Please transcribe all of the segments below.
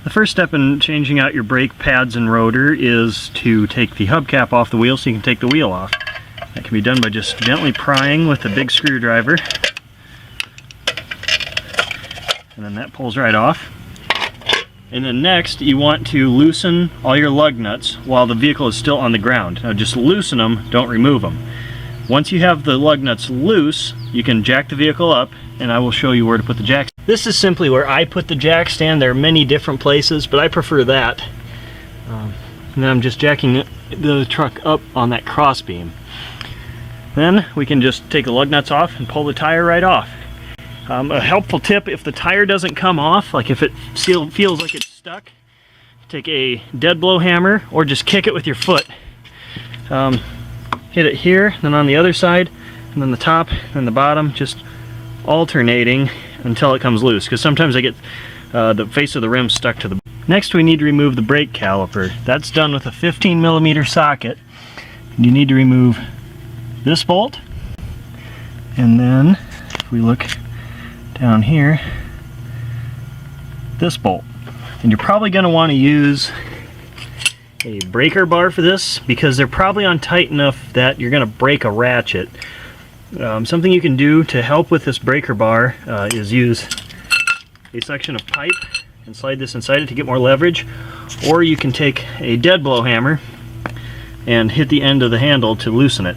The first step in changing out your brake pads and rotor is to take the hubcap off the wheel so you can take the wheel off. That can be done by just gently prying with a big screwdriver. And then that pulls right off. And then next you want to loosen all your lug nuts while the vehicle is still on the ground. Now just loosen them, don't remove them. Once you have the lug nuts loose, you can jack the vehicle up, and I will show you where to put the jack. This is simply where I put the jack stand. There are many different places, but I prefer that. And then I'm just jacking the truck up on that cross beam. Then we can just take the lug nuts off and pull the tire right off. A helpful tip, if the tire doesn't come off, like if it feels like it's stuck, take a dead blow hammer or just kick it with your foot. Hit it here, then on the other side, and then the top and the bottom, just alternating until it comes loose, because sometimes I get the face of the rim stuck to the... Next we need to remove the brake caliper. That's done with a 15mm socket. You need to remove this bolt, and then if we look down here, this bolt. And you're probably going to want to use a breaker bar for this, because they're probably on tight enough that you're going to break a ratchet. Something you can do to help with this breaker bar is use a section of pipe and slide this inside it to get more leverage, or you can take a dead blow hammer and hit the end of the handle to loosen it.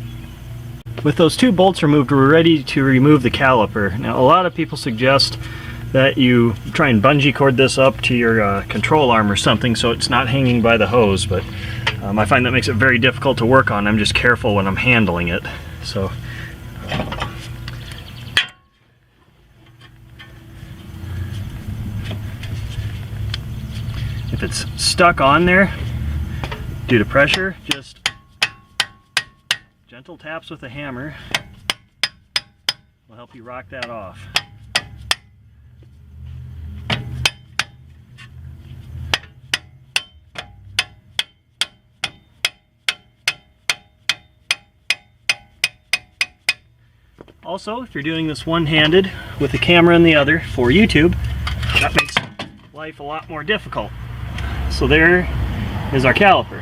With those two bolts removed, we're ready to remove the caliper. Now, a lot of people suggest that you try and bungee cord this up to your control arm or something so it's not hanging by the hose, but I find that makes it very difficult to work on. I'm just careful when I'm handling it. So if it's stuck on there due to pressure, just gentle taps with a hammer will help you rock that off. Also, if you're doing this one-handed with a camera in the other for YouTube, that makes life a lot more difficult. So there is our caliper.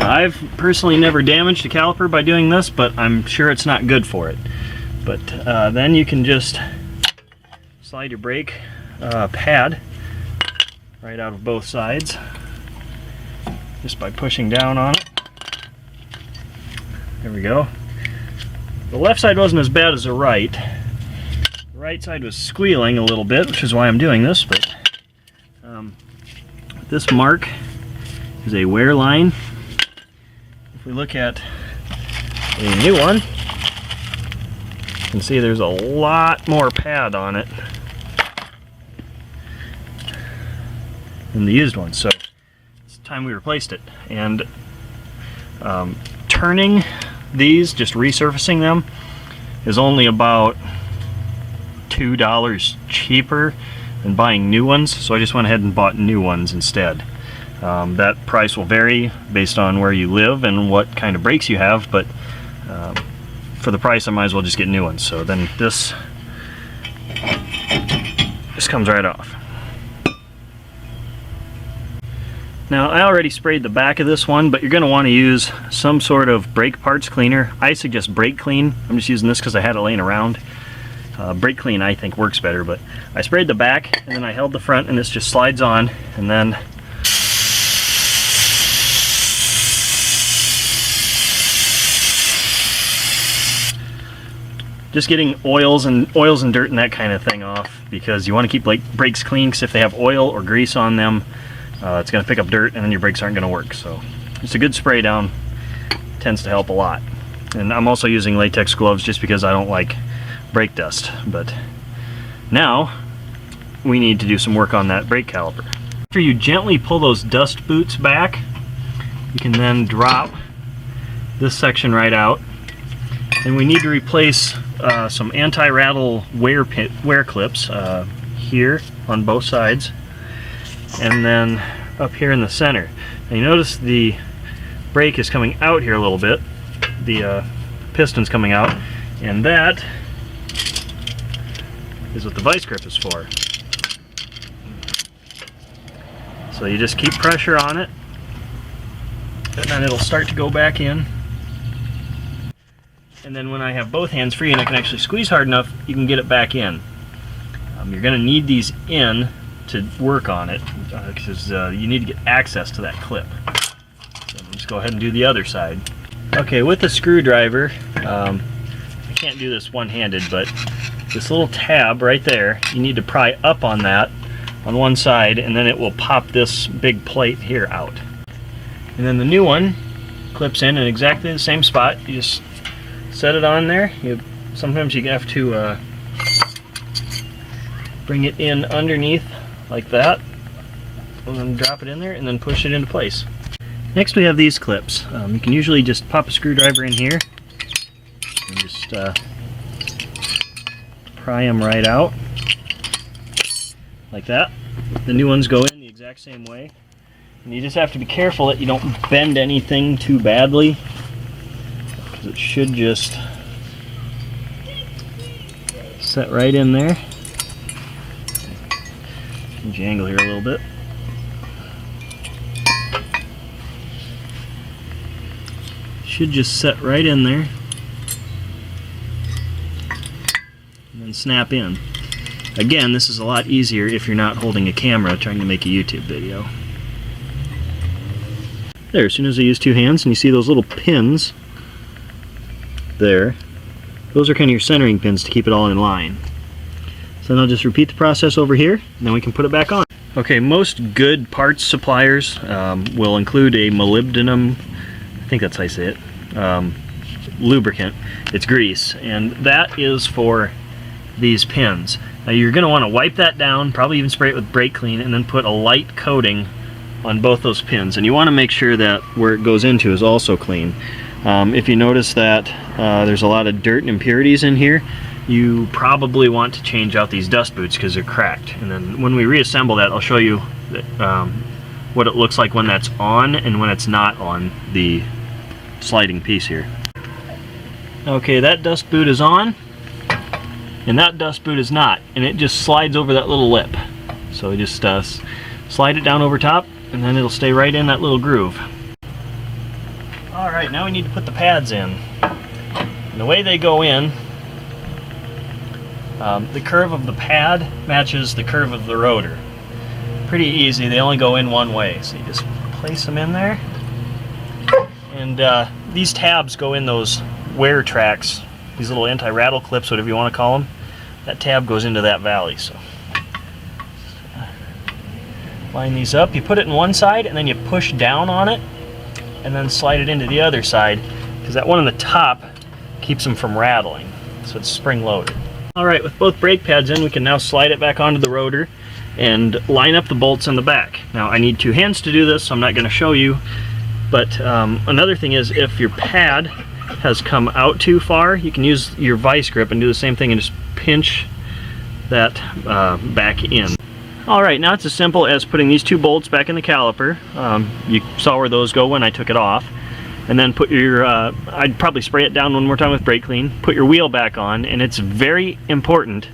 Now, I've personally never damaged a caliper by doing this, but I'm sure it's not good for it. But then you can just slide your brake pad right out of both sides just by pushing down on it. There we go. The left side wasn't as bad as the right. The right side was squealing a little bit, which is why I'm doing this, but this mark is a wear line. If we look at a new one, you can see there's a lot more pad on it than the used one, so it's time we replaced it. And turning these, just resurfacing them, is only about $2 cheaper than buying new ones, so I just went ahead and bought new ones instead. That price will vary based on where you live and what kind of brakes you have, but for the price I might as well just get new ones. So then this comes right off. Now, I already sprayed the back of this one, but you're going to want to use some sort of brake parts cleaner. I suggest Brake Clean. I'm just using this because I had it laying around. Brake Clean I think works better, but I sprayed the back and then I held the front, and this just slides on, and then just getting oils and dirt and that kind of thing off, because you want to keep brakes clean, because if they have oil or grease on them, it's going to pick up dirt and then your brakes aren't going to work. So just a good spray down tends to help a lot. And I'm also using latex gloves just because I don't like brake dust. But now we need to do some work on that brake caliper. After you gently pull those dust boots back, you can then drop this section right out. And we need to replace some anti-rattle wear clips here on both sides, and then up here in the center. Now you notice the brake is coming out here a little bit, the piston's coming out, and that is what the vice grip is for. So you just keep pressure on it, and then it'll start to go back in. And then when I have both hands free and I can actually squeeze hard enough, you can get it back in. You're going to need these in to work on it, because you need to get access to that clip. So just go ahead and do the other side. Okay, with the screwdriver, I can't do this one-handed, but this little tab right there, you need to pry up on that on one side, and then it will pop this big plate here out. And then the new one clips in exactly the same spot. You just set it on there. Sometimes you have to bring it in underneath like that, and then drop it in there, and then push it into place. Next we have these clips. You can usually just pop a screwdriver in here and just pry them right out like that. The new ones go in the exact same way, and you just have to be careful that you don't bend anything too badly, because it should just set right in there. Change the angle here a little bit. Should just set right in there and then snap in. Again, this is a lot easier if you're not holding a camera trying to make a YouTube video. There, as soon as I use two hands, and you see those little pins there, those are kind of your centering pins to keep it all in line. So then I'll just repeat the process over here, and then we can put it back on. Okay, most good parts suppliers will include a molybdenum, I think that's how I say it, lubricant. It's grease, and that is for these pins. Now you're going to want to wipe that down, probably even spray it with brake clean, and then put a light coating on both those pins. And you want to make sure that where it goes into is also clean. If you notice that there's a lot of dirt and impurities in here, you probably want to change out these dust boots because they're cracked. And then when we reassemble that, I'll show you that, what it looks like when that's on and when it's not on the sliding piece here. Okay, that dust boot is on, and that dust boot is not, and it just slides over that little lip. So we just slide it down over top, and then it'll stay right in that little groove. Alright, now we need to put the pads in. And the way they go in, the curve of the pad matches the curve of the rotor. Pretty easy, they only go in one way. So you just place them in there. And these tabs go in those wear tracks, these little anti-rattle clips, whatever you want to call them. That tab goes into that valley. So line these up, you put it in one side, and then you push down on it, and then slide it into the other side, because that one on the top keeps them from rattling, so it's spring-loaded. Alright, with both brake pads in, we can now slide it back onto the rotor and line up the bolts in the back. Now I need two hands to do this, so I'm not going to show you, but another thing is, if your pad has come out too far, you can use your vice grip and do the same thing and just pinch that back in. Alright, now it's as simple as putting these two bolts back in the caliper. You saw where those go when I took it off. And then put your, I'd probably spray it down one more time with brake clean, put your wheel back on, and it's very important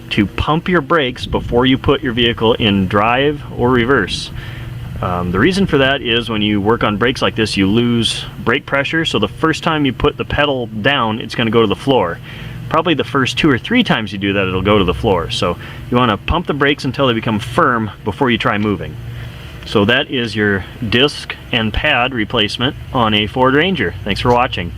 to pump your brakes before you put your vehicle in drive or reverse. The reason for that is when you work on brakes like this, you lose brake pressure, so the first time you put the pedal down, it's going to go to the floor. Probably the first 2 or 3 times you do that, it'll go to the floor. So you want to pump the brakes until they become firm before you try moving. So that is your disc and pad replacement on a Ford Ranger. Thanks for watching.